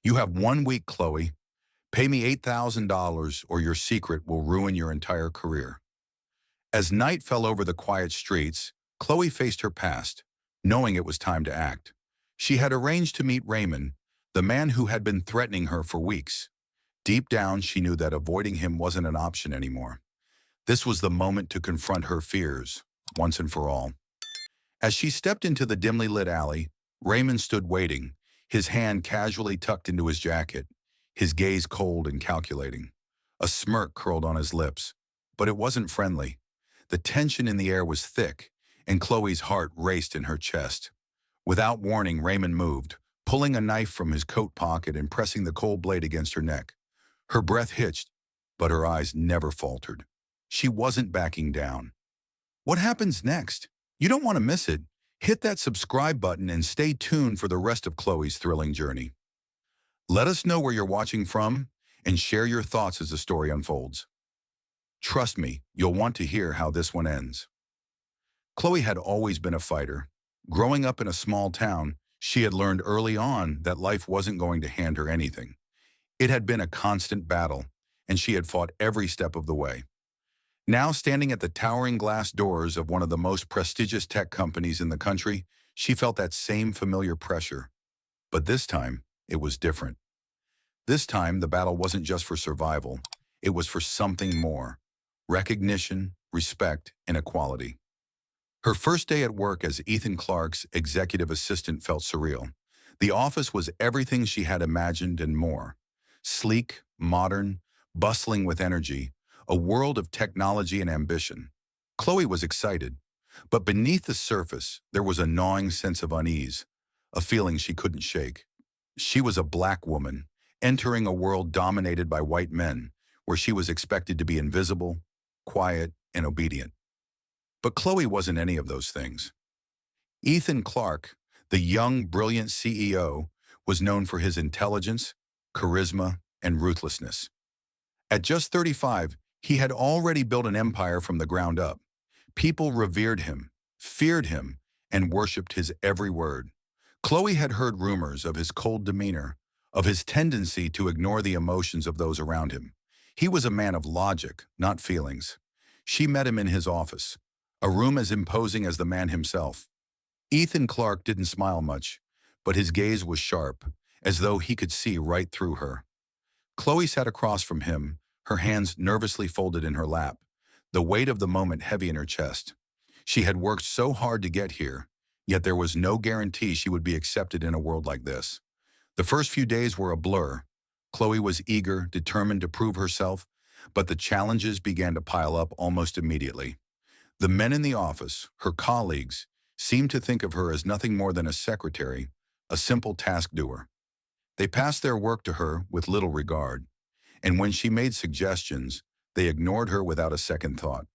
You have 1 week, Chloe. Pay me $8,000 or your secret will ruin your entire career. As night fell over the quiet streets, Chloe faced her past, knowing it was time to act. She had arranged to meet Raymond, the man who had been threatening her for weeks. Deep down, she knew that avoiding him wasn't an option anymore. This was the moment to confront her fears, once and for all. As she stepped into the dimly lit alley, Raymond stood waiting, his hand casually tucked into his jacket, his gaze cold and calculating. A smirk curled on his lips, but it wasn't friendly. The tension in the air was thick, and Chloe's heart raced in her chest. Without warning, Raymond moved, pulling a knife from his coat pocket and pressing the cold blade against her neck. Her breath hitched, but her eyes never faltered. She wasn't backing down. What happens next? You don't want to miss it. Hit that subscribe button and stay tuned for the rest of Chloe's thrilling journey. Let us know where you're watching from and share your thoughts as the story unfolds. Trust me, you'll want to hear how this one ends. Chloe had always been a fighter. Growing up in a small town, she had learned early on that life wasn't going to hand her anything. It had been a constant battle, and she had fought every step of the way. Now, standing at the towering glass doors of one of the most prestigious tech companies in the country, she felt that same familiar pressure. But this time, it was different. This time, the battle wasn't just for survival. It was for something more: recognition, respect, and equality. Her first day at work as Ethan Clark's executive assistant felt surreal. The office was everything she had imagined and more. Sleek, modern, bustling with energy, a world of technology and ambition. Chloe was excited, but beneath the surface, there was a gnawing sense of unease, a feeling she couldn't shake. She was a black woman, entering a world dominated by white men, where she was expected to be invisible, quiet, and obedient. But Chloe wasn't any of those things. Ethan Clark, the young, brilliant CEO, was known for his intelligence, charisma, and ruthlessness. At just 35, he had already built an empire from the ground up. People revered him, feared him, and worshipped his every word. Chloe had heard rumors of his cold demeanor, of his tendency to ignore the emotions of those around him. He was a man of logic, not feelings. She met him in his office, a room as imposing as the man himself. Ethan Clark didn't smile much, but his gaze was sharp, as though he could see right through her. Chloe sat across from him, her hands nervously folded in her lap, the weight of the moment heavy in her chest. She had worked so hard to get here, yet there was no guarantee she would be accepted in a world like this. The first few days were a blur. Chloe was eager, determined to prove herself, but the challenges began to pile up almost immediately. The men in the office, her colleagues, seemed to think of her as nothing more than a secretary, a simple task doer. They passed their work to her with little regard, and when she made suggestions, they ignored her without a second thought.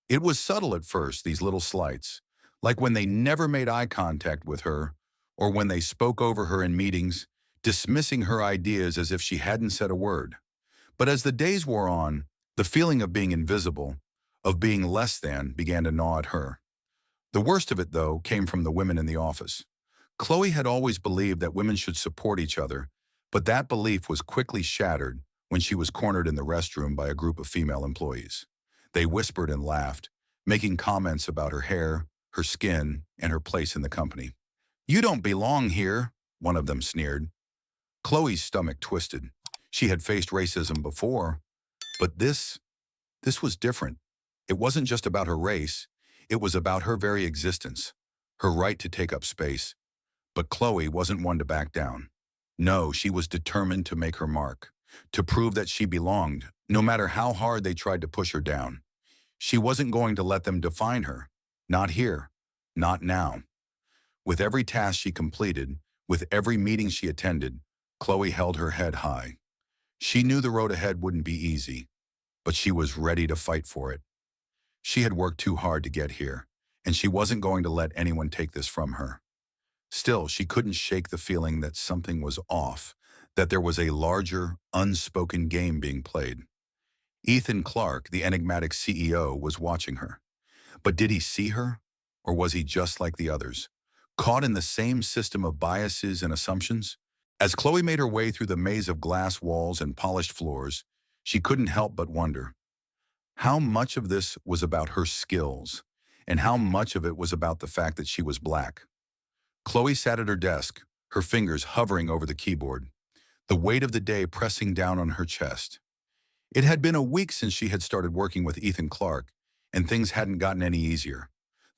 It was subtle at first, these little slights, like when they never made eye contact with her, or when they spoke over her in meetings, dismissing her ideas as if she hadn't said a word. But as the days wore on, the feeling of being invisible, of being less than, began to gnaw at her. The worst of it, though, came from the women in the office. Chloe had always believed that women should support each other, but that belief was quickly shattered when she was cornered in the restroom by a group of female employees. They whispered and laughed, making comments about her hair, her skin, and her place in the company. "You don't belong here," one of them sneered. Chloe's stomach twisted. She had faced racism before, but this was different. It wasn't just about her race, it was about her very existence, her right to take up space. But Chloe wasn't one to back down. No, she was determined to make her mark, to prove that she belonged, no matter how hard they tried to push her down. She wasn't going to let them define her. Not here. Not now. With every task she completed, with every meeting she attended, Chloe held her head high. She knew the road ahead wouldn't be easy, but she was ready to fight for it. She had worked too hard to get here, and she wasn't going to let anyone take this from her. Still, she couldn't shake the feeling that something was off, that there was a larger, unspoken game being played. Ethan Clark, the enigmatic CEO, was watching her. But did he see her? Or was he just like the others, caught in the same system of biases and assumptions? As Chloe made her way through the maze of glass walls and polished floors, she couldn't help but wonder how much of this was about her skills and how much of it was about the fact that she was black. Chloe sat at her desk, her fingers hovering over the keyboard, the weight of the day pressing down on her chest. It had been a week since she had started working with Ethan Clark, and things hadn't gotten any easier.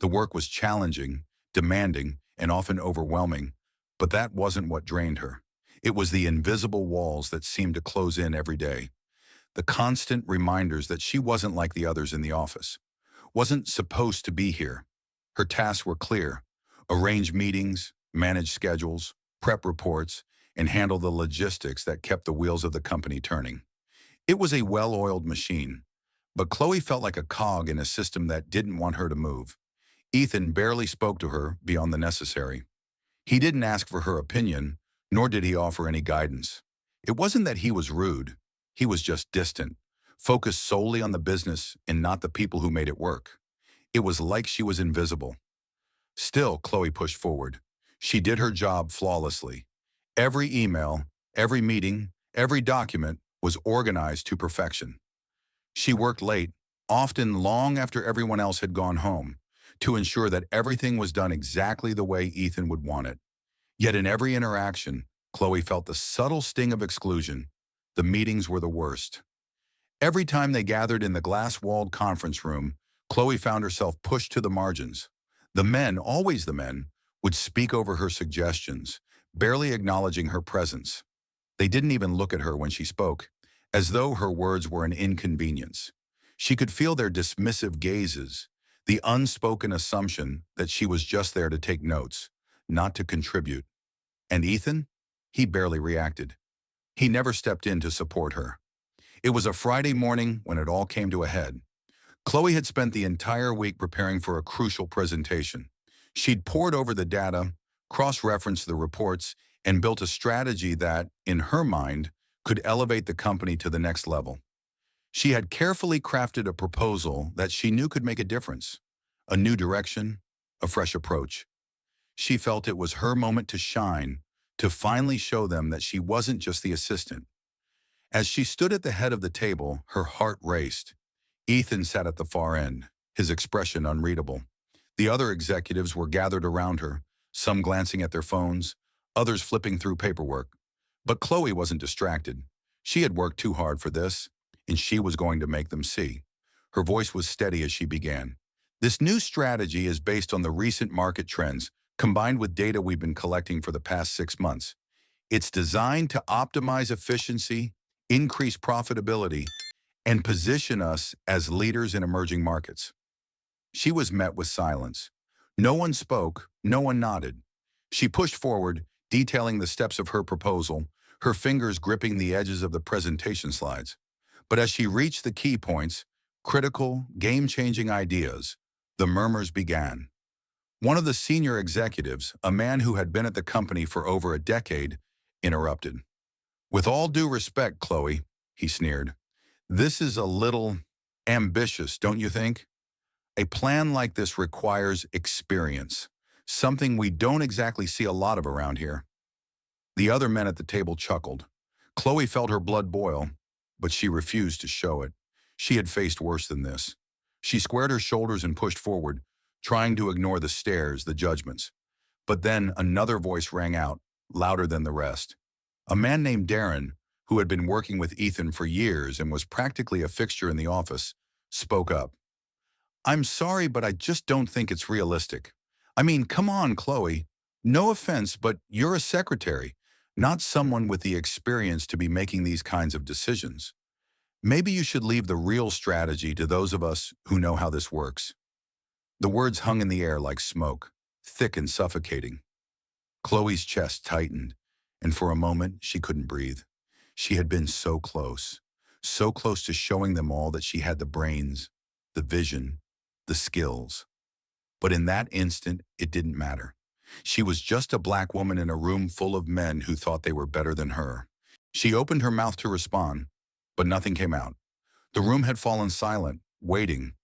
The work was challenging, demanding, and often overwhelming, but that wasn't what drained her. It was the invisible walls that seemed to close in every day, the constant reminders that she wasn't like the others in the office, wasn't supposed to be here. Her tasks were clear: arrange meetings, manage schedules, prep reports, and handle the logistics that kept the wheels of the company turning. It was a well-oiled machine, but Chloe felt like a cog in a system that didn't want her to move. Ethan barely spoke to her beyond the necessary. He didn't ask for her opinion, nor did he offer any guidance. It wasn't that he was rude. He was just distant, focused solely on the business and not the people who made it work. It was like she was invisible. Still, Chloe pushed forward. She did her job flawlessly. Every email, every meeting, every document was organized to perfection. She worked late, often long after everyone else had gone home, to ensure that everything was done exactly the way Ethan would want it. Yet in every interaction, Chloe felt the subtle sting of exclusion. The meetings were the worst. Every time they gathered in the glass-walled conference room, Chloe found herself pushed to the margins. The men, always the men, would speak over her suggestions, barely acknowledging her presence. They didn't even look at her when she spoke, as though her words were an inconvenience. She could feel their dismissive gazes, the unspoken assumption that she was just there to take notes, not to contribute. And Ethan? He barely reacted. He never stepped in to support her. It was a Friday morning when it all came to a head. Chloe had spent the entire week preparing for a crucial presentation. She'd pored over the data, cross-referenced the reports, and built a strategy that, in her mind, could elevate the company to the next level. She had carefully crafted a proposal that she knew could make a difference, a new direction, a fresh approach. She felt it was her moment to shine, to finally show them that she wasn't just the assistant. As she stood at the head of the table, her heart raced. Ethan sat at the far end, his expression unreadable. The other executives were gathered around her, some glancing at their phones, others flipping through paperwork. But Chloe wasn't distracted. She had worked too hard for this, and she was going to make them see. Her voice was steady as she began. This new strategy is based on the recent market trends, combined with data we've been collecting for the past 6 months. It's designed to optimize efficiency, increase profitability, and position us as leaders in emerging markets. She was met with silence. No one spoke, no one nodded. She pushed forward, detailing the steps of her proposal, her fingers gripping the edges of the presentation slides. But as she reached the key points, critical, game-changing ideas, the murmurs began. One of the senior executives, a man who had been at the company for over a decade, interrupted. "With all due respect, Chloe," he sneered, "this is a little ambitious, don't you think? A plan like this requires experience, something we don't exactly see a lot of around here." The other men at the table chuckled. Chloe felt her blood boil, but she refused to show it. She had faced worse than this. She squared her shoulders and pushed forward, trying to ignore the stares, the judgments. But then another voice rang out, louder than the rest. A man named Darren, who had been working with Ethan for years and was practically a fixture in the office, spoke up. "I'm sorry, but I just don't think it's realistic. I mean, come on, Chloe. No offense, but you're a secretary, not someone with the experience to be making these kinds of decisions. Maybe you should leave the real strategy to those of us who know how this works." The words hung in the air like smoke, thick and suffocating. Chloe's chest tightened, and for a moment she couldn't breathe. She had been so close to showing them all that she had the brains, the vision, the skills. But in that instant, it didn't matter. She was just a black woman in a room full of men who thought they were better than her. She opened her mouth to respond, but nothing came out. The room had fallen silent, waiting.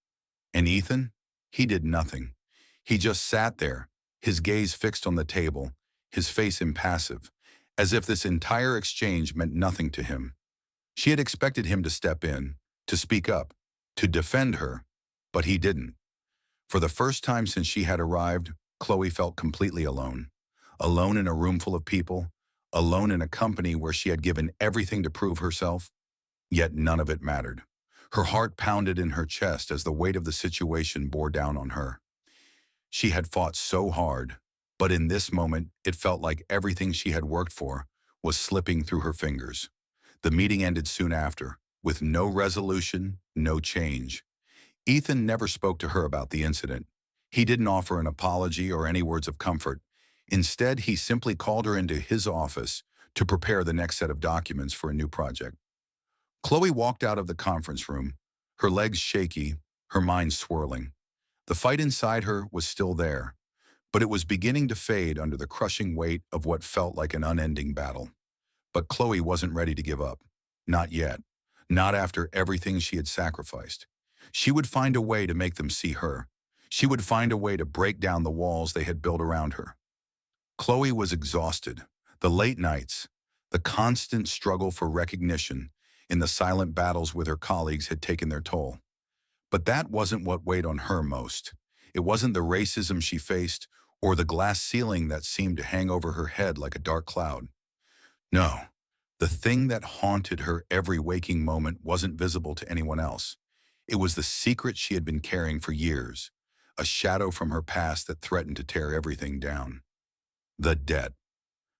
And Ethan? He did nothing. He just sat there, his gaze fixed on the table, his face impassive, as if this entire exchange meant nothing to him. She had expected him to step in, to speak up, to defend her, but he didn't. For the first time since she had arrived, Chloe felt completely alone. Alone in a room full of people, alone in a company where she had given everything to prove herself, yet none of it mattered. Her heart pounded in her chest as the weight of the situation bore down on her. She had fought so hard, but in this moment, it felt like everything she had worked for was slipping through her fingers. The meeting ended soon after, with no resolution, no change. Ethan never spoke to her about the incident. He didn't offer an apology or any words of comfort. Instead, he simply called her into his office to prepare the next set of documents for a new project. Chloe walked out of the conference room, her legs shaky, her mind swirling. The fight inside her was still there, but it was beginning to fade under the crushing weight of what felt like an unending battle. But Chloe wasn't ready to give up. Not yet. Not after everything she had sacrificed. She would find a way to make them see her. She would find a way to break down the walls they had built around her. Chloe was exhausted. The late nights, the constant struggle for recognition in the silent battles with her colleagues had taken their toll. But that wasn't what weighed on her most. It wasn't the racism she faced or the glass ceiling that seemed to hang over her head like a dark cloud. No, the thing that haunted her every waking moment wasn't visible to anyone else. It was the secret she had been carrying for years, a shadow from her past that threatened to tear everything down. The debt.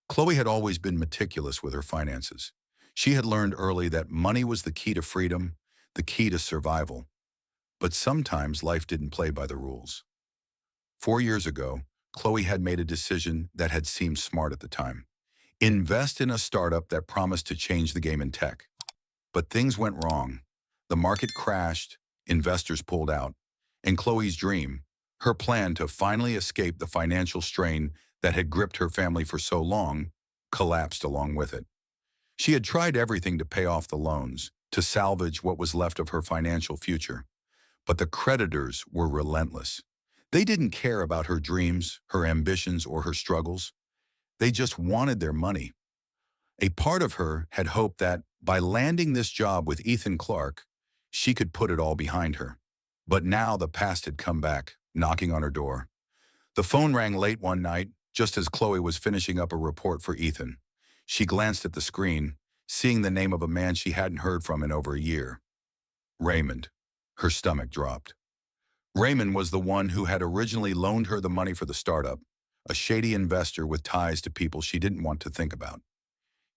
Chloe had always been meticulous with her finances. She had learned early that money was the key to freedom, the key to survival. But sometimes life didn't play by the rules. 4 years ago, Chloe had made a decision that had seemed smart at the time. Invest in a startup that promised to change the game in tech. But things went wrong. The market crashed, investors pulled out, and Chloe's dream, her plan to finally escape the financial strain that had gripped her family for so long, collapsed along with it. She had tried everything to pay off the loans, to salvage what was left of her financial future. But the creditors were relentless. They didn't care about her dreams, her ambitions, or her struggles. They just wanted their money. A part of her had hoped that, by landing this job with Ethan Clark, she could put it all behind her. But now the past had come back, knocking on her door. The phone rang late one night, just as Chloe was finishing up a report for Ethan. She glanced at the screen, seeing the name of a man she hadn't heard from in over a year. Raymond. Her stomach dropped. Raymond was the one who had originally loaned her the money for the startup, a shady investor with ties to people she didn't want to think about.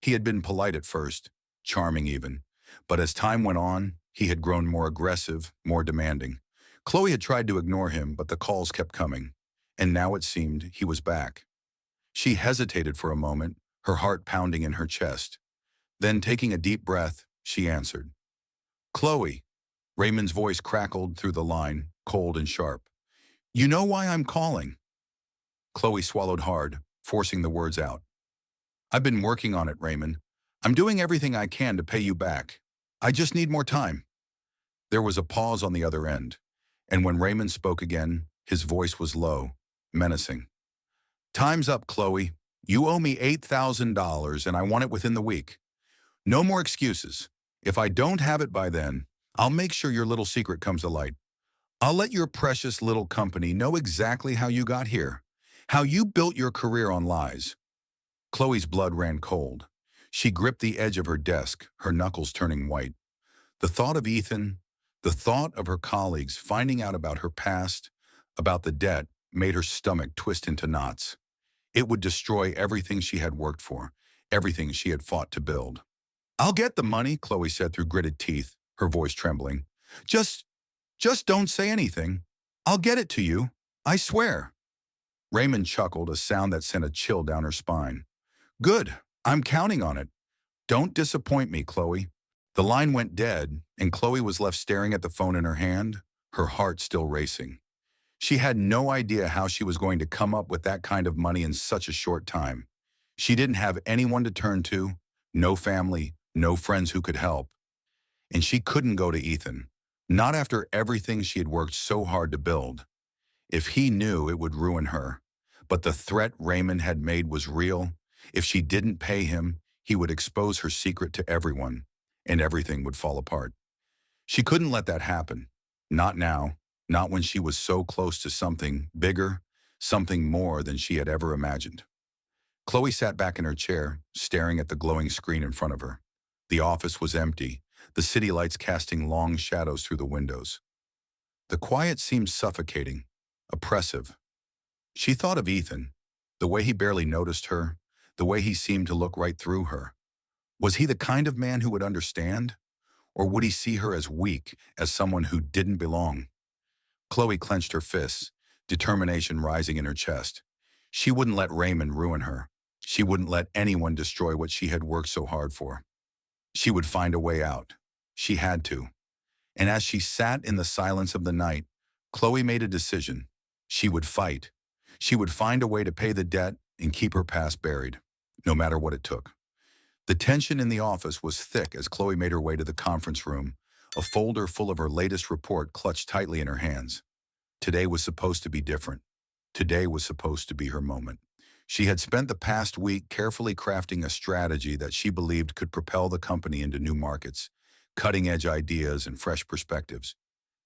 He had been polite at first, charming even, but as time went on, he had grown more aggressive, more demanding. Chloe had tried to ignore him, but the calls kept coming, and now it seemed he was back. She hesitated for a moment, her heart pounding in her chest. Then, taking a deep breath, she answered. "Chloe." Raymond's voice crackled through the line, cold and sharp. "You know why I'm calling?" Chloe swallowed hard, forcing the words out. "I've been working on it, Raymond. I'm doing everything I can to pay you back. I just need more time." There was a pause on the other end, and when Raymond spoke again, his voice was low, menacing. "Time's up, Chloe. You owe me $8,000 and I want it within the week. No more excuses. If I don't have it by then, I'll make sure your little secret comes to light. I'll let your precious little company know exactly how you got here, how you built your career on lies." Chloe's blood ran cold. She gripped the edge of her desk, her knuckles turning white. The thought of Ethan, the thought of her colleagues finding out about her past, about the debt, made her stomach twist into knots. It would destroy everything she had worked for, everything she had fought to build. "I'll get the money," Chloe said through gritted teeth, her voice trembling. Just don't say anything. I'll get it to you. I swear." Raymond chuckled, a sound that sent a chill down her spine. "Good. I'm counting on it. Don't disappoint me, Chloe." The line went dead, and Chloe was left staring at the phone in her hand, her heart still racing. She had no idea how she was going to come up with that kind of money in such a short time. She didn't have anyone to turn to, no family, no friends who could help. And she couldn't go to Ethan, not after everything she had worked so hard to build. If he knew, it would ruin her. But the threat Raymond had made was real, If she didn't pay him, he would expose her secret to everyone, and everything would fall apart. She couldn't let that happen. Not now, not when she was so close to something bigger, something more than she had ever imagined. Chloe sat back in her chair, staring at the glowing screen in front of her. The office was empty, the city lights casting long shadows through the windows. The quiet seemed suffocating, oppressive. She thought of Ethan, the way he barely noticed her, the way he seemed to look right through her. Was he the kind of man who would understand? Or would he see her as weak, as someone who didn't belong? Chloe clenched her fists, determination rising in her chest. She wouldn't let Raymond ruin her. She wouldn't let anyone destroy what she had worked so hard for. She would find a way out. She had to. And as she sat in the silence of the night, Chloe made a decision. She would fight. She would find a way to pay the debt and keep her past buried, no matter what it took. The tension in the office was thick as Chloe made her way to the conference room, a folder full of her latest report clutched tightly in her hands. Today was supposed to be different. Today was supposed to be her moment. She had spent the past week carefully crafting a strategy that she believed could propel the company into new markets, cutting-edge ideas and fresh perspectives.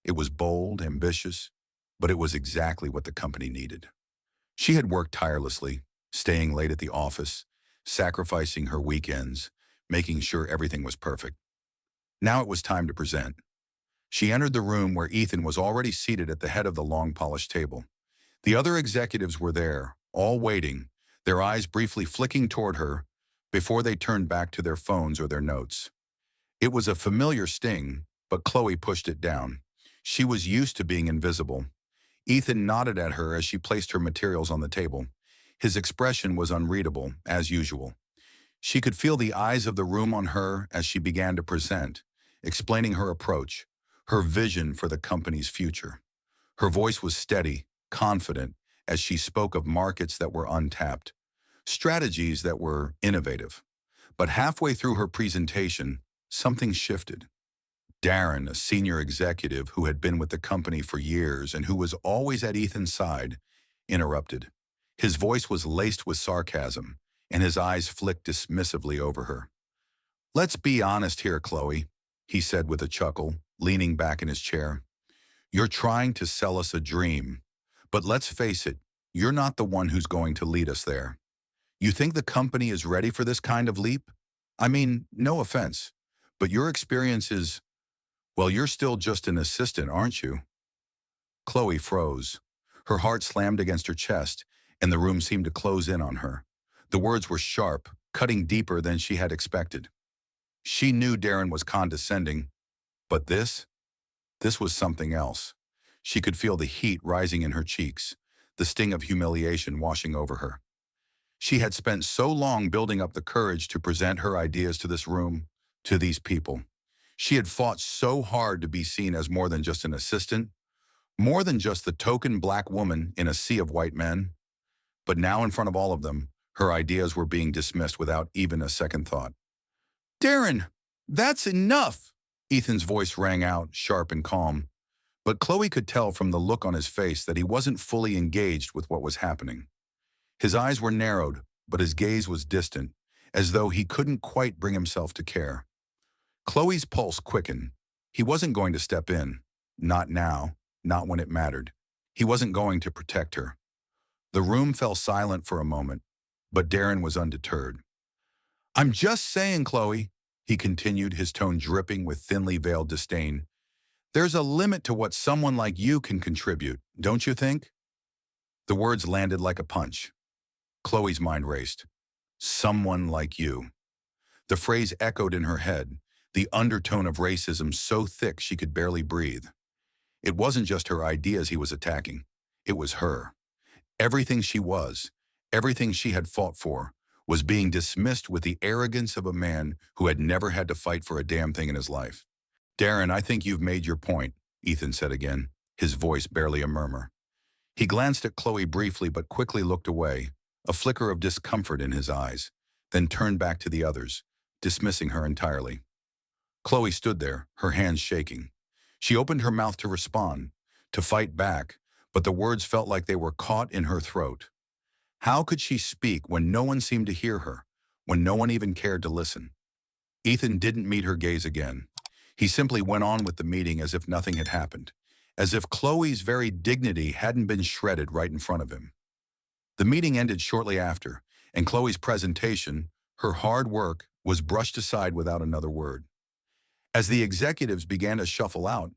It was bold, ambitious, but it was exactly what the company needed. She had worked tirelessly, staying late at the office, sacrificing her weekends, making sure everything was perfect. Now it was time to present. She entered the room where Ethan was already seated at the head of the long polished table. The other executives were there, all waiting, their eyes briefly flicking toward her before they turned back to their phones or their notes. It was a familiar sting, but Chloe pushed it down. She was used to being invisible. Ethan nodded at her as she placed her materials on the table. His expression was unreadable, as usual. She could feel the eyes of the room on her as she began to present, explaining her approach, her vision for the company's future. Her voice was steady, confident, as she spoke of markets that were untapped, strategies that were innovative. But halfway through her presentation, something shifted. Darren, a senior executive who had been with the company for years and who was always at Ethan's side, interrupted. His voice was laced with sarcasm, and his eyes flicked dismissively over her. "Let's be honest here, Chloe," he said with a chuckle, leaning back in his chair. "You're trying to sell us a dream, but let's face it, you're not the one who's going to lead us there. You think the company is ready for this kind of leap? I mean, no offense, but your experience is, well, you're still just an assistant, aren't you?" Chloe froze. Her heart slammed against her chest, and the room seemed to close in on her. The words were sharp, cutting deeper than she had expected. She knew Darren was condescending, but this was something else. She could feel the heat rising in her cheeks, the sting of humiliation washing over her. She had spent so long building up the courage to present her ideas to this room, to these people. She had fought so hard to be seen as more than just an assistant, more than just the token black woman in a sea of white men. But now in front of all of them, her ideas were being dismissed without even a second thought. "Darren, that's enough!" Ethan's voice rang out, sharp and calm. But Chloe could tell from the look on his face that he wasn't fully engaged with what was happening. His eyes were narrowed, but his gaze was distant, as though he couldn't quite bring himself to care. Chloe's pulse quickened. He wasn't going to step in. Not now, not when it mattered. He wasn't going to protect her. The room fell silent for a moment, but Darren was undeterred. "I'm just saying, Chloe," he continued, his tone dripping with thinly veiled disdain. "There's a limit to what someone like you can contribute, don't you think?" The words landed like a punch. Chloe's mind raced. Someone like you. The phrase echoed in her head, the undertone of racism so thick she could barely breathe. It wasn't just her ideas he was attacking. It was her. Everything she was, everything she had fought for, was being dismissed with the arrogance of a man who had never had to fight for a damn thing in his life. "Darren, I think you've made your point," Ethan said again, his voice barely a murmur. He glanced at Chloe briefly but quickly looked away, a flicker of discomfort in his eyes, then turned back to the others, dismissing her entirely. Chloe stood there, her hands shaking. She opened her mouth to respond, to fight back, but the words felt like they were caught in her throat. How could she speak when no one seemed to hear her, when no one even cared to listen? Ethan didn't meet her gaze again. He simply went on with the meeting as if nothing had happened, as if Chloe's very dignity hadn't been shredded right in front of him. The meeting ended shortly after, and Chloe's presentation, her hard work, was brushed aside without another word. As the executives began to shuffle out,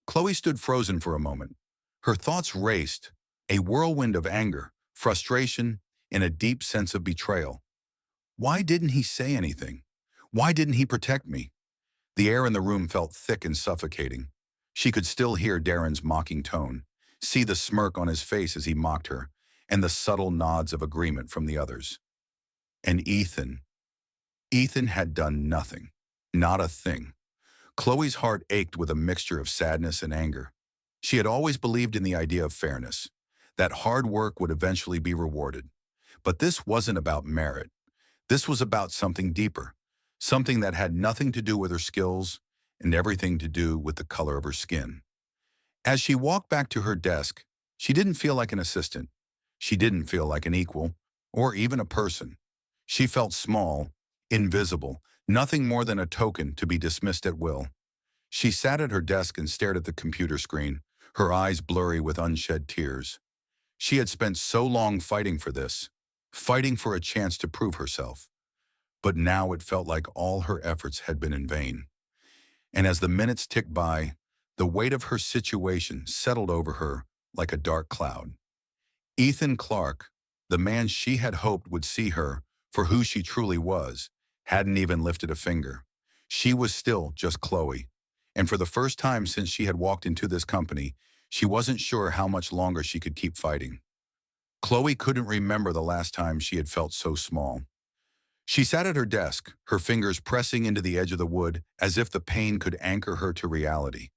Chloe stood frozen for a moment. Her thoughts raced, a whirlwind of anger, frustration, and a deep sense of betrayal. Why didn't he say anything? Why didn't he protect me? The air in the room felt thick and suffocating. She could still hear Darren's mocking tone, see the smirk on his face as he mocked her, and the subtle nods of agreement from the others. And Ethan had done nothing, not a thing. Chloe's heart ached with a mixture of sadness and anger. She had always believed in the idea of fairness, that hard work would eventually be rewarded. But this wasn't about merit. This was about something deeper, something that had nothing to do with her skills and everything to do with the color of her skin. As she walked back to her desk, she didn't feel like an assistant. She didn't feel like an equal, or even a person. She felt small, invisible, nothing more than a token to be dismissed at will. She sat at her desk and stared at the computer screen, her eyes blurry with unshed tears. She had spent so long fighting for this, fighting for a chance to prove herself. But now it felt like all her efforts had been in vain. And as the minutes ticked by, the weight of her situation settled over her like a dark cloud. Ethan Clark, the man she had hoped would see her for who she truly was, hadn't even lifted a finger. She was still just Chloe. And for the first time since she had walked into this company, she wasn't sure how much longer she could keep fighting. Chloe couldn't remember the last time she had felt so small. She sat at her desk, her fingers pressing into the edge of the wood as if the pain could anchor her to reality.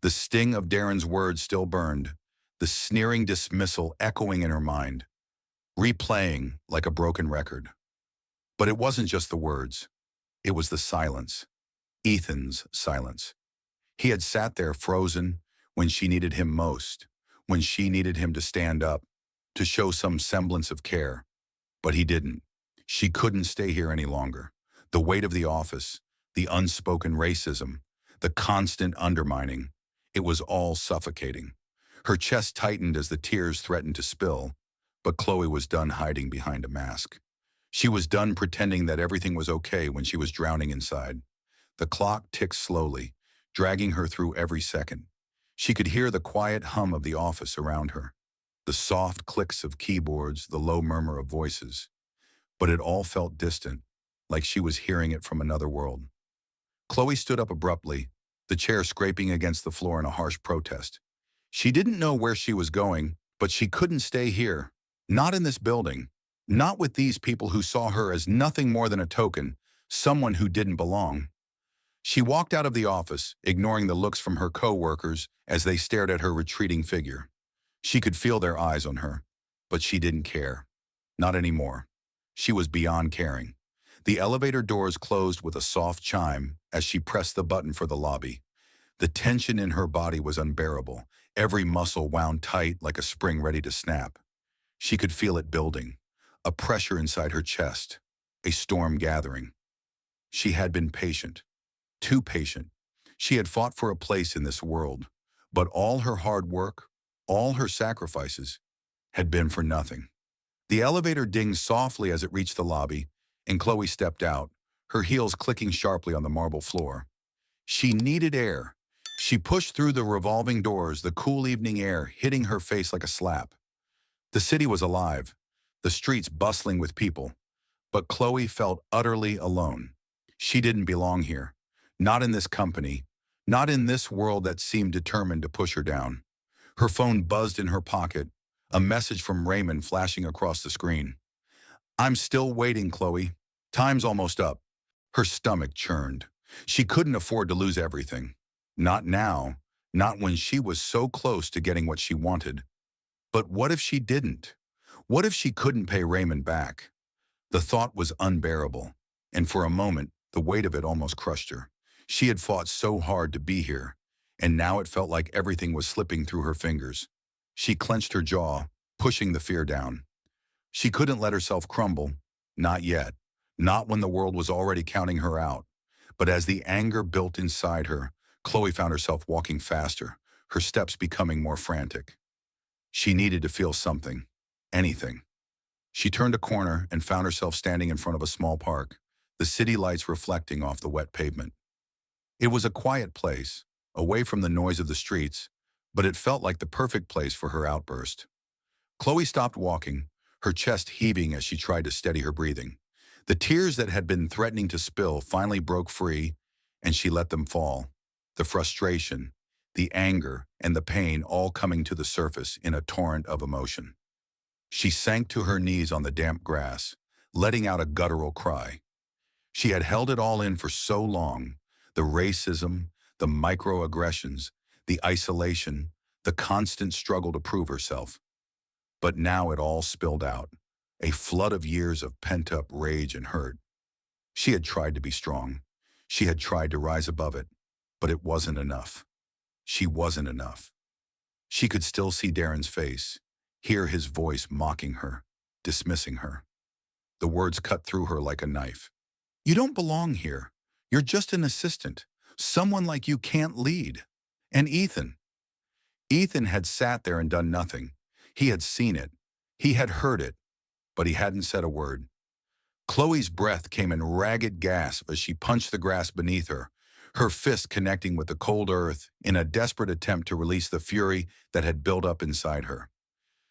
The sting of Darren's words still burned, the sneering dismissal echoing in her mind, replaying like a broken record. But it wasn't just the words. It was the silence. Ethan's silence. He had sat there frozen when she needed him most, when she needed him to stand up, to show some semblance of care. But he didn't. She couldn't stay here any longer. The weight of the office, the unspoken racism, the constant undermining, it was all suffocating. Her chest tightened as the tears threatened to spill, but Chloe was done hiding behind a mask. She was done pretending that everything was okay when she was drowning inside. The clock ticked slowly, dragging her through every second. She could hear the quiet hum of the office around her, the soft clicks of keyboards, the low murmur of voices. But it all felt distant, like she was hearing it from another world. Chloe stood up abruptly, the chair scraping against the floor in a harsh protest. She didn't know where she was going, but she couldn't stay here. Not in this building. Not with these people who saw her as nothing more than a token, someone who didn't belong. She walked out of the office, ignoring the looks from her co-workers as they stared at her retreating figure. She could feel their eyes on her, but she didn't care. Not anymore. She was beyond caring. The elevator doors closed with a soft chime as she pressed the button for the lobby. The tension in her body was unbearable, every muscle wound tight like a spring ready to snap. She could feel it building, a pressure inside her chest, a storm gathering. She had been patient, too patient. She had fought for a place in this world, but all her hard work, all her sacrifices, had been for nothing. The elevator dinged softly as it reached the lobby, and Chloe stepped out, her heels clicking sharply on the marble floor. She needed air. She pushed through the revolving doors, the cool evening air hitting her face like a slap. The city was alive, the streets bustling with people, but Chloe felt utterly alone. She didn't belong here, not in this company, not in this world that seemed determined to push her down. Her phone buzzed in her pocket, a message from Raymond flashing across the screen. "I'm still waiting, Chloe. Time's almost up." Her stomach churned. She couldn't afford to lose everything. Not now, not when she was so close to getting what she wanted. But what if she didn't? What if she couldn't pay Raymond back? The thought was unbearable, and for a moment, the weight of it almost crushed her. She had fought so hard to be here, and now it felt like everything was slipping through her fingers. She clenched her jaw, pushing the fear down. She couldn't let herself crumble. Not yet. Not when the world was already counting her out. But as the anger built inside her, Chloe found herself walking faster, her steps becoming more frantic. She needed to feel something. Anything. She turned a corner and found herself standing in front of a small park, the city lights reflecting off the wet pavement. It was a quiet place, away from the noise of the streets, but it felt like the perfect place for her outburst. Chloe stopped walking, her chest heaving as she tried to steady her breathing. The tears that had been threatening to spill finally broke free, and she let them fall. The frustration, the anger, and the pain all coming to the surface in a torrent of emotion. She sank to her knees on the damp grass, letting out a guttural cry. She had held it all in for so long, the racism, the microaggressions, the isolation, the constant struggle to prove herself. But now it all spilled out, a flood of years of pent-up rage and hurt. She had tried to be strong. She had tried to rise above it, but it wasn't enough. She wasn't enough. She could still see Darren's face, hear his voice mocking her, dismissing her. The words cut through her like a knife. You don't belong here. You're just an assistant. Someone like you can't lead. And Ethan had sat there and done nothing. He had seen it. He had heard it, but he hadn't said a word. Chloe's breath came in ragged gasps as she punched the grass beneath her fist connecting with the cold earth in a desperate attempt to release the fury that had built up inside her.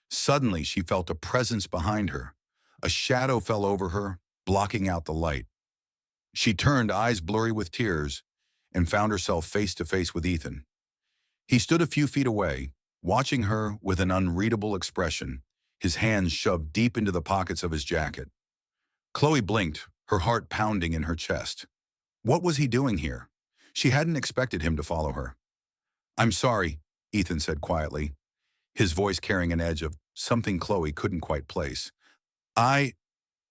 Suddenly, she felt a presence behind her. A shadow fell over her, blocking out the light. She turned, eyes blurry with tears, and found herself face to face with Ethan. He stood a few feet away, watching her with an unreadable expression, his hands shoved deep into the pockets of his jacket. Chloe blinked, her heart pounding in her chest. What was he doing here? She hadn't expected him to follow her. I'm sorry, Ethan said quietly, his voice carrying an edge of something Chloe couldn't quite place.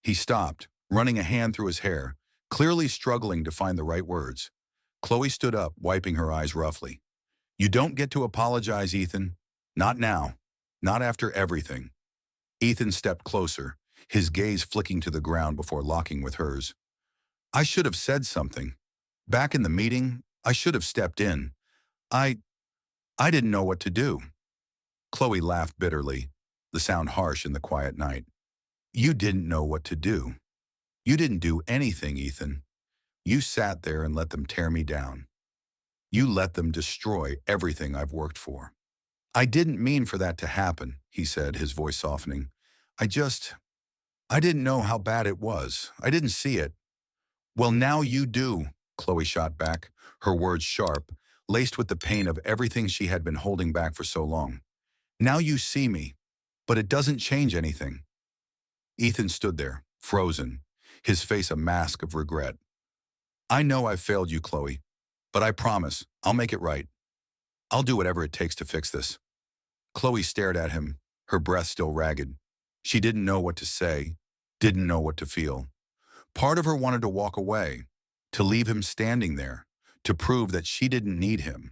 He stopped, running a hand through his hair, clearly struggling to find the right words. Chloe stood up, wiping her eyes roughly. You don't get to apologize, Ethan. Not now. Not after everything. Ethan stepped closer, his gaze flicking to the ground before locking with hers. I should have said something. Back in the meeting, I should have stepped in. I didn't know what to do. Chloe laughed bitterly, the sound harsh in the quiet night. You didn't know what to do. You didn't do anything, Ethan. You sat there and let them tear me down. You let them destroy everything I've worked for. I didn't mean for that to happen, he said, his voice softening. I didn't know how bad it was. I didn't see it. Well, now you do, Chloe shot back, her words sharp, laced with the pain of everything she had been holding back for so long. Now you see me, but it doesn't change anything. Ethan stood there, frozen, his face a mask of regret. I know I've failed you, Chloe, but I promise I'll make it right. I'll do whatever it takes to fix this. Chloe stared at him, her breath still ragged. She didn't know what to say, didn't know what to feel. Part of her wanted to walk away, to leave him standing there, to prove that she didn't need him.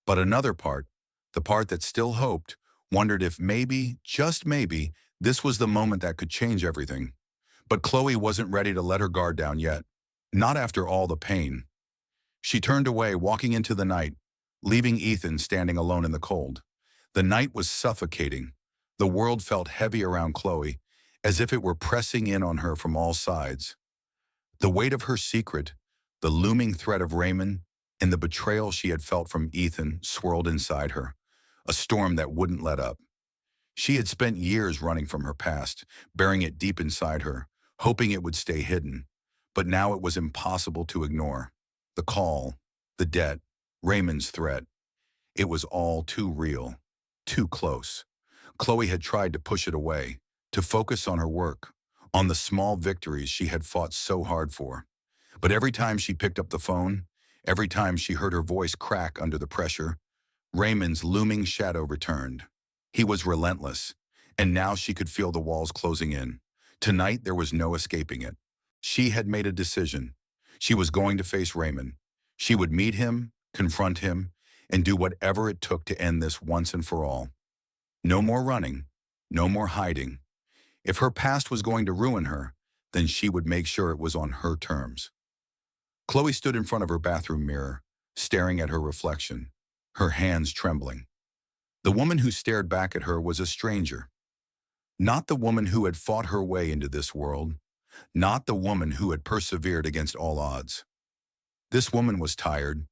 But another part, the part that still hoped, wondered if maybe, just maybe, this was the moment that could change everything. But Chloe wasn't ready to let her guard down yet, not after all the pain. She turned away, walking into the night, leaving Ethan standing alone in the cold. The night was suffocating. The world felt heavy around Chloe, as if it were pressing in on her from all sides. The weight of her secret, the looming threat of Raymond, and the betrayal she had felt from Ethan swirled inside her, a storm that wouldn't let up. She had spent years running from her past, bearing it deep inside her, hoping it would stay hidden. But now it was impossible to ignore. The call, the debt, Raymond's threat. It was all too real, too close. Chloe had tried to push it away, to focus on her work, on the small victories she had fought so hard for. But every time she picked up the phone, every time she heard her voice crack under the pressure, Raymond's looming shadow returned. He was relentless, and now she could feel the walls closing in. Tonight there was no escaping it. She had made a decision. She was going to face Raymond. She would meet him, confront him, and do whatever it took to end this once and for all. No more running, no more hiding. If her past was going to ruin her, then she would make sure it was on her terms. Chloe stood in front of her bathroom mirror, staring at her reflection, her hands trembling. The woman who stared back at her was a stranger. Not the woman who had fought her way into this world, not the woman who had persevered against all odds. This woman was tired,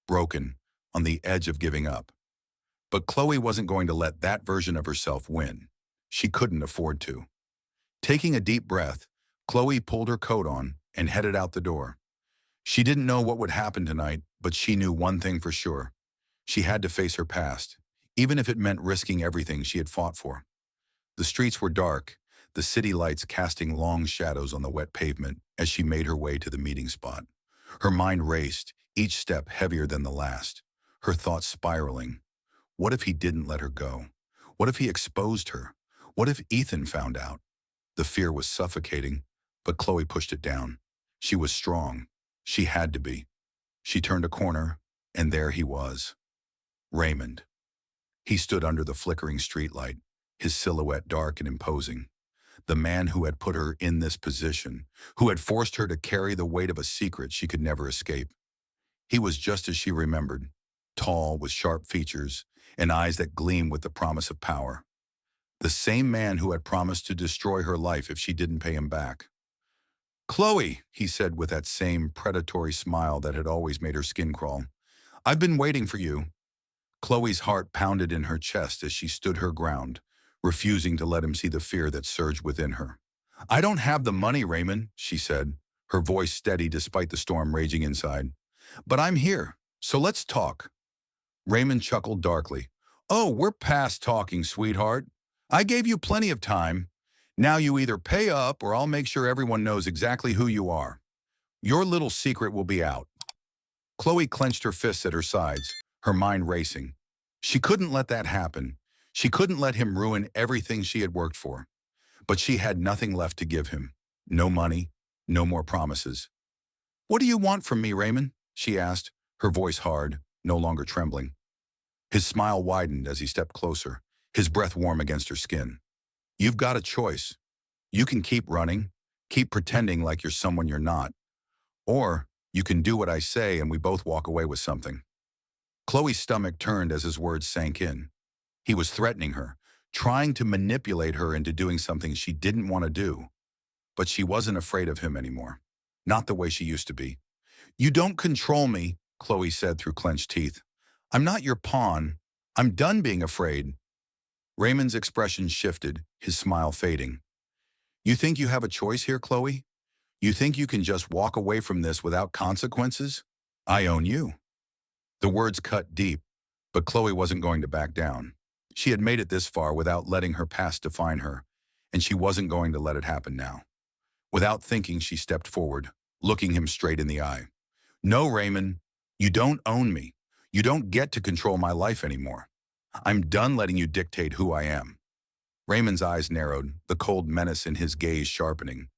broken, on the edge of giving up. But Chloe wasn't going to let that version of herself win. She couldn't afford to. Taking a deep breath, Chloe pulled her coat on and headed out the door. She didn't know what would happen tonight, but she knew one thing for sure. She had to face her past, even if it meant risking everything she had fought for. The streets were dark, the city lights casting long shadows on the wet pavement as she made her way to the meeting spot. Her mind raced, each step heavier than the last, her thoughts spiraling. What if he didn't let her go? What if he exposed her? What if Ethan found out? The fear was suffocating, but Chloe pushed it down. She was strong. She had to be. She turned a corner, and there he was. Raymond. He stood under the flickering streetlight, his silhouette dark and imposing. The man who had put her in this position, who had forced her to carry the weight of a secret she could never escape. He was just as she remembered, tall with sharp features and eyes that gleamed with the promise of power. The same man who had promised to destroy her life if she didn't pay him back. "Chloe," he said with that same predatory smile that had always made her skin crawl. "I've been waiting for you." Chloe's heart pounded in her chest as she stood her ground, refusing to let him see the fear that surged within her. "I don't have the money, Raymond," she said, her voice steady despite the storm raging inside. "But I'm here, so let's talk." Raymond chuckled darkly. "Oh, we're past talking, sweetheart. I gave you plenty of time. Now you either pay up or I'll make sure everyone knows exactly who you are. Your little secret will be out." Chloe clenched her fists at her sides, her mind racing. She couldn't let that happen. She couldn't let him ruin everything she had worked for. But she had nothing left to give him. No money, no more promises. "What do you want from me, Raymond?" she asked, her voice hard, no longer trembling. His smile widened as he stepped closer, his breath warm against her skin. "You've got a choice. You can keep running, keep pretending like you're someone you're not. Or you can do what I say and we both walk away with something." Chloe's stomach turned as his words sank in. He was threatening her, trying to manipulate her into doing something she didn't want to do. But she wasn't afraid of him anymore. Not the way she used to be. "You don't control me," Chloe said through clenched teeth. "I'm not your pawn. I'm done being afraid." Raymond's expression shifted, his smile fading. "You think you have a choice here, Chloe? You think you can just walk away from this without consequences? I own you." The words cut deep, but Chloe wasn't going to back down. She had made it this far without letting her past define her, and she wasn't going to let it happen now. Without thinking, she stepped forward, looking him straight in the eye. "No, Raymond, you don't own me. You don't get to control my life anymore. I'm done letting you dictate who I am." Raymond's eyes narrowed, the cold menace in his gaze sharpening.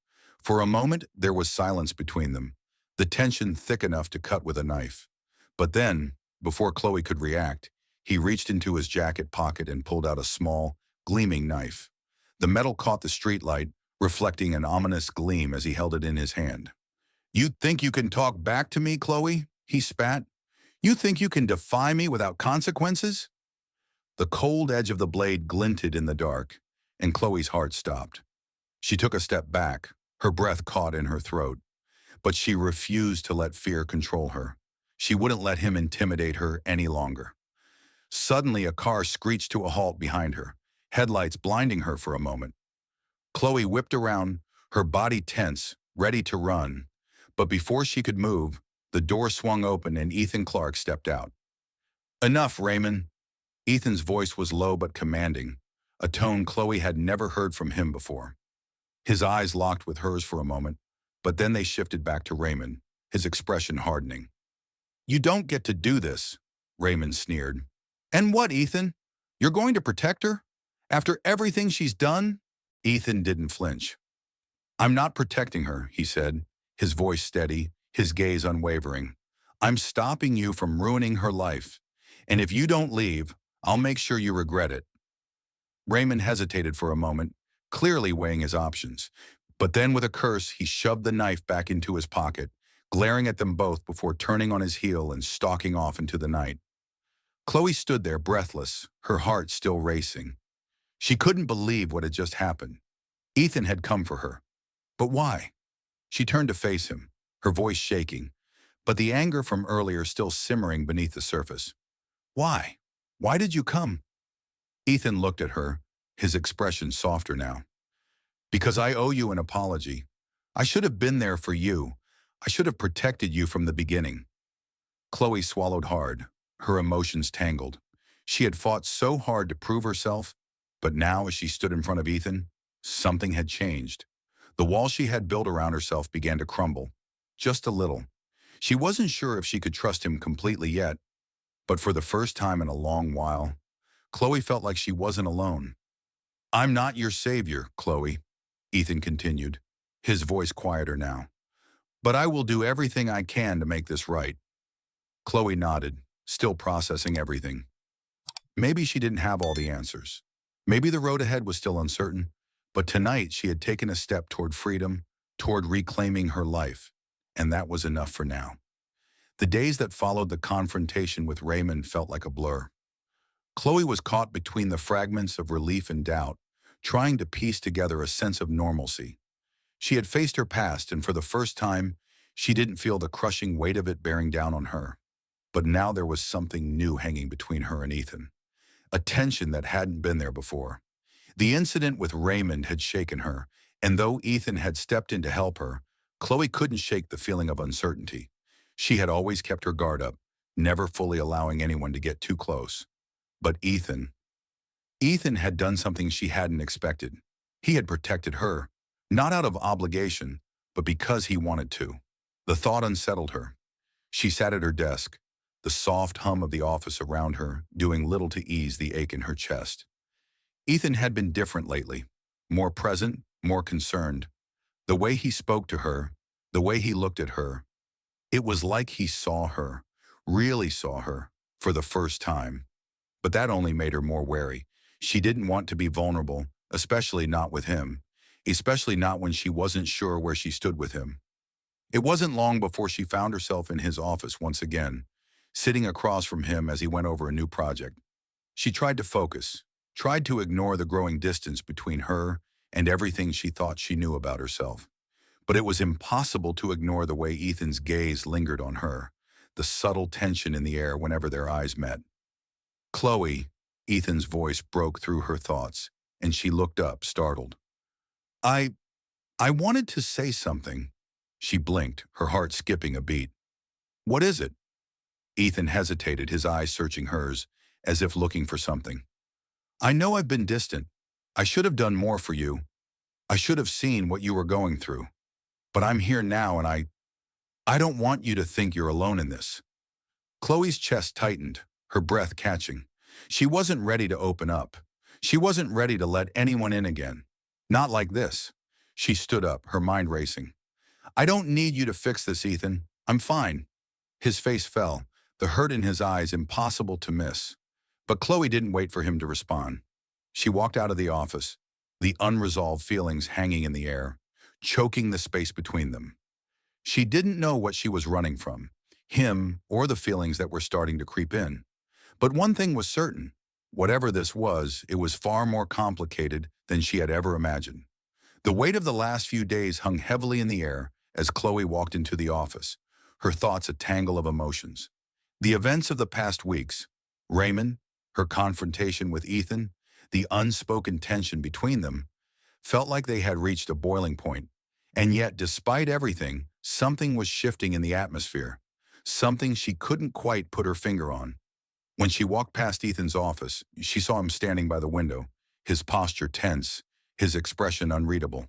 For a moment, there was silence between them, the tension thick enough to cut with a knife. But then, before Chloe could react, he reached into his jacket pocket and pulled out a small, gleaming knife. The metal caught the streetlight, reflecting an ominous gleam as he held it in his hand. "You think you can talk back to me, Chloe?" he spat. "You think you can defy me without consequences?" The cold edge of the blade glinted in the dark, and Chloe's heart stopped. She took a step back, her breath caught in her throat. But she refused to let fear control her. She wouldn't let him intimidate her any longer. Suddenly, a car screeched to a halt behind her, headlights blinding her for a moment. Chloe whipped around, her body tense, ready to run. But before she could move, the door swung open and Ethan Clark stepped out. "Enough, Raymond." Ethan's voice was low but commanding, a tone Chloe had never heard from him before. His eyes locked with hers for a moment, but then they shifted back to Raymond, his expression hardening. "You don't get to do this," Raymond sneered. "And what, Ethan? You're going to protect her? After everything she's done?" Ethan didn't flinch. "I'm not protecting her," he said, his voice steady, his gaze unwavering. "I'm stopping you from ruining her life. And if you don't leave, I'll make sure you regret it." Raymond hesitated for a moment, clearly weighing his options. But then with a curse, he shoved the knife back into his pocket, glaring at them both before turning on his heel and stalking off into the night. Chloe stood there breathless, her heart still racing. She couldn't believe what had just happened. Ethan had come for her. But why? She turned to face him, her voice shaking, but the anger from earlier still simmering beneath the surface. Why? Why did you come? Ethan looked at her, his expression softer now. Because I owe you an apology. I should have been there for you. I should have protected you from the beginning. Chloe swallowed hard, her emotions tangled. She had fought so hard to prove herself, but now as she stood in front of Ethan, something had changed. The wall she had built around herself began to crumble, just a little. She wasn't sure if she could trust him completely yet, but for the first time in a long while, Chloe felt like she wasn't alone. I'm not your savior, Chloe, Ethan continued, his voice quieter now. But I will do everything I can to make this right. Chloe nodded, still processing everything. Maybe she didn't have all the answers. Maybe the road ahead was still uncertain, but tonight she had taken a step toward freedom, toward reclaiming her life, and that was enough for now. The days that followed the confrontation with Raymond felt like a blur. Chloe was caught between the fragments of relief and doubt, trying to piece together a sense of normalcy. She had faced her past, and for the first time, she didn't feel the crushing weight of it bearing down on her. But now there was something new hanging between her and Ethan, a tension that hadn't been there before. The incident with Raymond had shaken her, and though Ethan had stepped in to help her, Chloe couldn't shake the feeling of uncertainty. She had always kept her guard up, never fully allowing anyone to get too close. But Ethan had done something she hadn't expected. He had protected her, not out of obligation, but because he wanted to. The thought unsettled her. She sat at her desk, the soft hum of the office around her doing little to ease the ache in her chest. Ethan had been different lately, more present, more concerned. The way he spoke to her, the way he looked at her, it was like he saw her, really saw her, for the first time. But that only made her more wary. She didn't want to be vulnerable, especially not with him, especially not when she wasn't sure where she stood with him. It wasn't long before she found herself in his office once again, sitting across from him as he went over a new project. She tried to focus, tried to ignore the growing distance between her and everything she thought she knew about herself. But it was impossible to ignore the way Ethan's gaze lingered on her, the subtle tension in the air whenever their eyes met. Chloe, Ethan's voice broke through her thoughts, and she looked up, startled. I wanted to say something. She blinked, her heart skipping a beat. What is it? Ethan hesitated, his eyes searching hers, as if looking for something. I know I've been distant. I should have done more for you. I should have seen what you were going through. But I'm here now, and I don't want you to think you're alone in this. Chloe's chest tightened, her breath catching. She wasn't ready to open up. She wasn't ready to let anyone in again. Not like this. She stood up, her mind racing. I don't need you to fix this, Ethan. I'm fine. His face fell, the hurt in his eyes impossible to miss. But Chloe didn't wait for him to respond. She walked out of the office, the unresolved feelings hanging in the air, choking the space between them. She didn't know what she was running from, him or the feelings that were starting to creep in. But one thing was certain. Whatever this was, it was far more complicated than she had ever imagined. The weight of the last few days hung heavily in the air as Chloe walked into the office, her thoughts a tangle of emotions. The events of the past weeks, Raymond, her confrontation with Ethan, the unspoken tension between them, felt like they had reached a boiling point. And yet, despite everything, something was shifting in the atmosphere, something she couldn't quite put her finger on. When she walked past Ethan's office, she saw him standing by the window, his posture tense, his expression unreadable.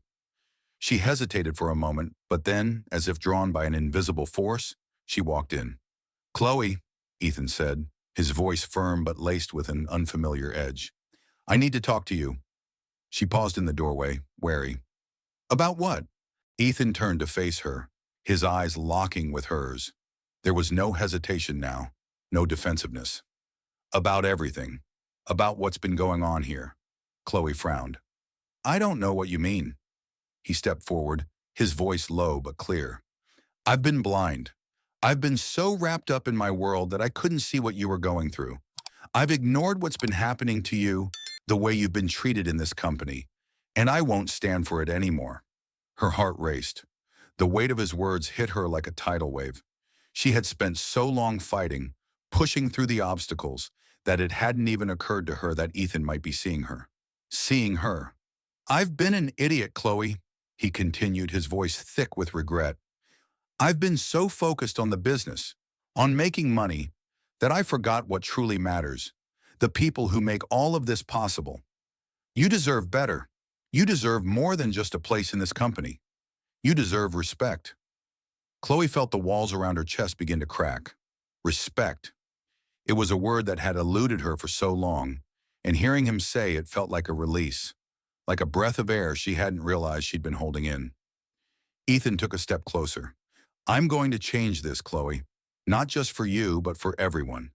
She hesitated for a moment, but then, as if drawn by an invisible force, she walked in. Chloe, Ethan said, his voice firm but laced with an unfamiliar edge. I need to talk to you. She paused in the doorway, wary. About what? Ethan turned to face her, his eyes locking with hers. There was no hesitation now, no defensiveness. About everything. About what's been going on here. Chloe frowned. I don't know what you mean. He stepped forward, his voice low but clear. I've been blind. I've been so wrapped up in my world that I couldn't see what you were going through. I've ignored what's been happening to you, the way you've been treated in this company, and I won't stand for it anymore. Her heart raced. The weight of his words hit her like a tidal wave. She had spent so long fighting, pushing through the obstacles, that it hadn't even occurred to her that Ethan might be seeing her. Seeing her. I've been an idiot, Chloe, he continued, his voice thick with regret. I've been so focused on the business, on making money, that I forgot what truly matters. The people who make all of this possible. You deserve better. You deserve more than just a place in this company. You deserve respect. Chloe felt the walls around her chest begin to crack. Respect. It was a word that had eluded her for so long, and hearing him say it felt like a release, like a breath of air she hadn't realized she'd been holding in. Ethan took a step closer. I'm going to change this, Chloe. Not just for you, but for everyone.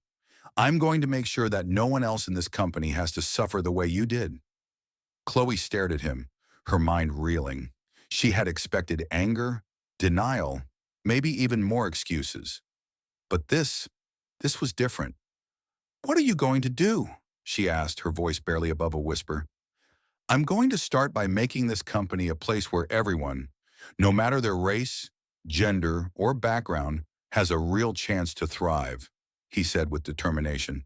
I'm going to make sure that no one else in this company has to suffer the way you did. Chloe stared at him, her mind reeling. She had expected anger, denial, maybe even more excuses. But this was different. What are you going to do? She asked, her voice barely above a whisper. I'm going to start by making this company a place where everyone, no matter their race, gender, or background, has a real chance to thrive, he said with determination.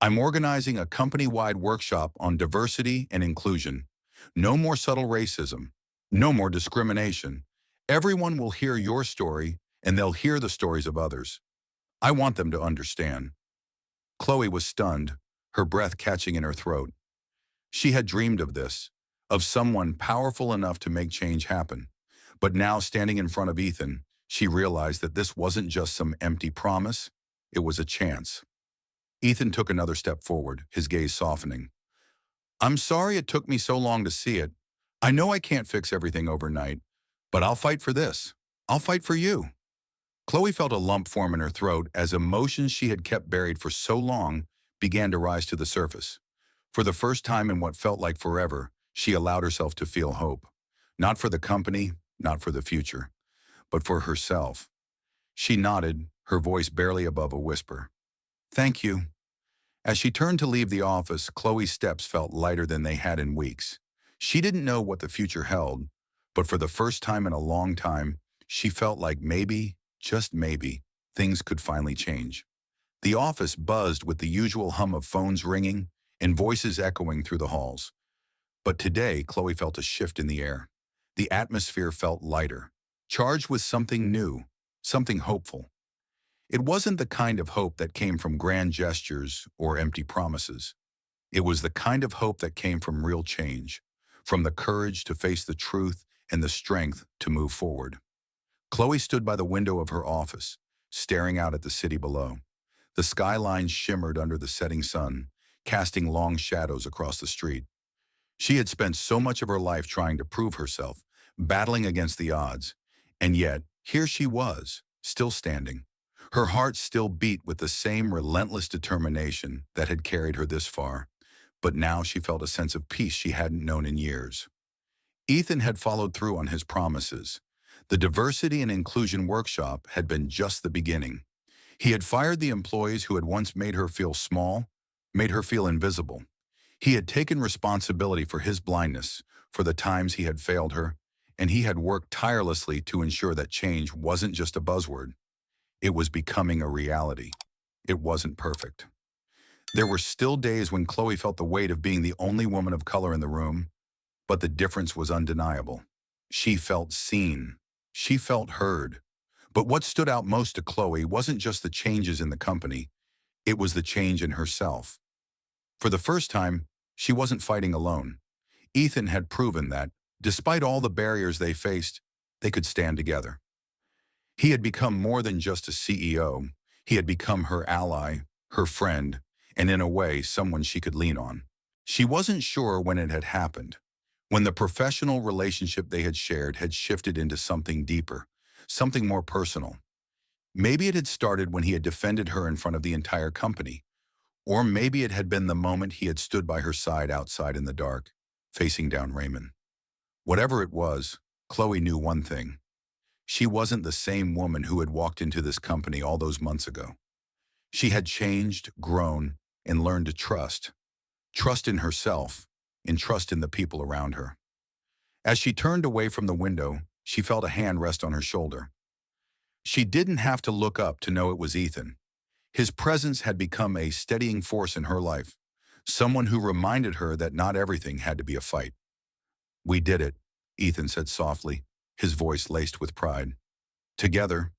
I'm organizing a company-wide workshop on diversity and inclusion. No more subtle racism. No more discrimination. Everyone will hear your story, and they'll hear the stories of others. I want them to understand. Chloe was stunned, her breath catching in her throat. She had dreamed of this, of someone powerful enough to make change happen. But now, standing in front of Ethan, she realized that this wasn't just some empty promise, it was a chance. Ethan took another step forward, his gaze softening. I'm sorry it took me so long to see it. I know I can't fix everything overnight, but I'll fight for this. I'll fight for you. Chloe felt a lump form in her throat as emotions she had kept buried for so long began to rise to the surface. For the first time in what felt like forever, she allowed herself to feel hope. Not for the company, not for the future, but for herself. She nodded, her voice barely above a whisper. Thank you. As she turned to leave the office, Chloe's steps felt lighter than they had in weeks. She didn't know what the future held, but for the first time in a long time, she felt like maybe, just maybe, things could finally change. The office buzzed with the usual hum of phones ringing and voices echoing through the halls. But today, Chloe felt a shift in the air. The atmosphere felt lighter, charged with something new, something hopeful. It wasn't the kind of hope that came from grand gestures or empty promises. It was the kind of hope that came from real change, from the courage to face the truth and the strength to move forward. Chloe stood by the window of her office, staring out at the city below. The skyline shimmered under the setting sun, casting long shadows across the street. She had spent so much of her life trying to prove herself, battling against the odds, and yet here she was, still standing. Her heart still beat with the same relentless determination that had carried her this far, but now she felt a sense of peace she hadn't known in years. Ethan had followed through on his promises. The Diversity and Inclusion Workshop had been just the beginning. He had fired the employees who had once made her feel small, made her feel invisible. He had taken responsibility for his blindness, for the times he had failed her, and he had worked tirelessly to ensure that change wasn't just a buzzword. It was becoming a reality. It wasn't perfect. There were still days when Chloe felt the weight of being the only woman of color in the room, but the difference was undeniable. She felt seen. She felt heard. But what stood out most to Chloe wasn't just the changes in the company, it was the change in herself. For the first time, she wasn't fighting alone. Ethan had proven that, despite all the barriers they faced, they could stand together. He had become more than just a CEO. He had become her ally, her friend, and in a way, someone she could lean on. She wasn't sure when it had happened, when the professional relationship they had shared had shifted into something deeper, something more personal. Maybe it had started when he had defended her in front of the entire company, or maybe it had been the moment he had stood by her side outside in the dark, facing down Raymond. Whatever it was, Chloe knew one thing. She wasn't the same woman who had walked into this company all those months ago. She had changed, grown, and learned to trust. Trust in herself, and trust in the people around her. As she turned away from the window, she felt a hand rest on her shoulder. She didn't have to look up to know it was Ethan. His presence had become a steadying force in her life, someone who reminded her that not everything had to be a fight. "We did it," Ethan said softly, his voice laced with pride. "Together."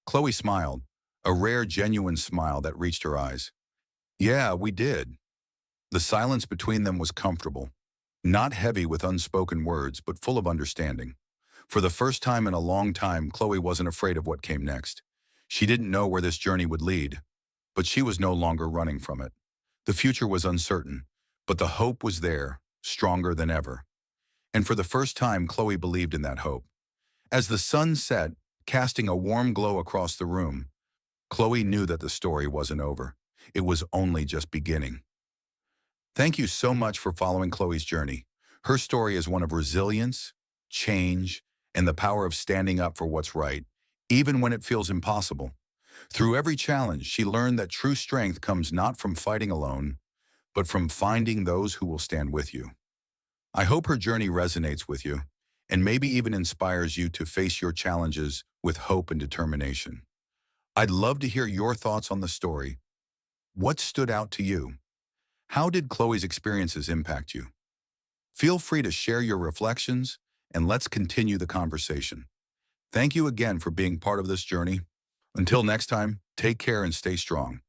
Chloe smiled, a rare, genuine smile that reached her eyes. "Yeah, we did." The silence between them was comfortable, not heavy with unspoken words, but full of understanding. For the first time in a long time, Chloe wasn't afraid of what came next. She didn't know where this journey would lead, but she was no longer running from it. The future was uncertain, but the hope was there, stronger than ever. And for the first time, Chloe believed in that hope. As the sun set, casting a warm glow across the room, Chloe knew that the story wasn't over. It was only just beginning. Thank you so much for following Chloe's journey. Her story is one of resilience, change, and the power of standing up for what's right, even when it feels impossible. Through every challenge, she learned that true strength comes not from fighting alone, but from finding those who will stand with you. I hope her journey resonates with you, and maybe even inspires you to face your challenges with hope and determination. I'd love to hear your thoughts on the story. What stood out to you? How did Chloe's experiences impact you? Feel free to share your reflections, and let's continue the conversation. Thank you again for being part of this journey. Until next time, take care and stay strong.